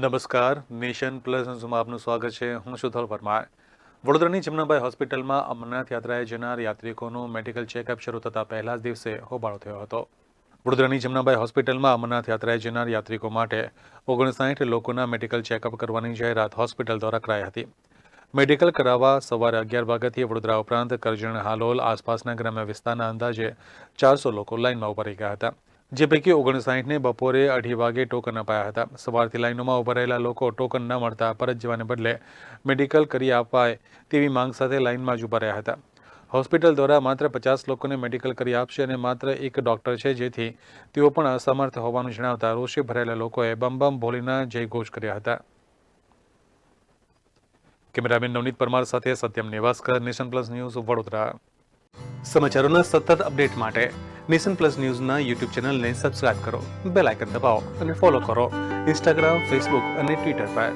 નમસ્કાર, nation plus ન્યૂઝમાં આપનું સ્વાગત છે. હું સુધલ પરમાર. વડોદરાની જમનાબાઈ હોસ્પિટલમાં અમરનાથ યાત્રાએ જનાર યાત્રિકોનું મેડિકલ ચેકઅપ શરૂ થતા પહેલા જ દિવસે હોબાળો થયો હતો. વડોદરાની જમનાબાઈ હોસ્પિટલમાં અમરનાથ યાત્રાએ જનાર યાત્રિકો માટે 59 લોકોના મેડિકલ ચેકઅપ કરવાની જાહેરાત હોસ્પિટલ દ્વારા કરાઈ હતી. મેડિકલ કરાવવા સવારે 11 વાગ્યાથી વડોદરા ઉપરાંત કરજણ, હાલોલ આસપાસના ગ્રામ્ય વિસ્તારના અંદાજે 400 લોકો લાઇનમાં ઉભા રહી ગયા હતા. જે પૈકી 59ને બપોરે 2:30 વાગે ટોકન અપાયા હતા. સવારથી લાઇનોમાં ઉભા રહેલા લોકો ટોકન ન મળતા પરત જવાને બદલે મેડિકલ કરી અપાય તેવી માંગ સાથે લાઇનમાં જ ઉભા રહ્યા હતા. હોસ્પિટલ દ્વારા માત્ર 50 લોકોને મેડિકલ કરી આપશે અને માત્ર એક ડોક્ટર છે, જેથી તેઓ પણ અસમર્થ હોવાનું જણાવતા રોષે ભરાયેલા લોકોએ બમ બમ ભોલીના જયઘોષ કર્યા હતા. કેમેરામેન નવનીત પરમાર સાથે Satyam Nevaskar, Nation Plus News, Vadodara. સમાચારોના સતત અપડેટ માટે નેશન પ્લસ ન્યૂઝના યુટ્યુબ ચેનલને સબસ્ક્રાઇબ કરો, બેલ આઇકન દબાવો અને ફોલો કરો ઇન્સ્ટાગ્રામ, ફેસબુક અને ટ્વિટર પર.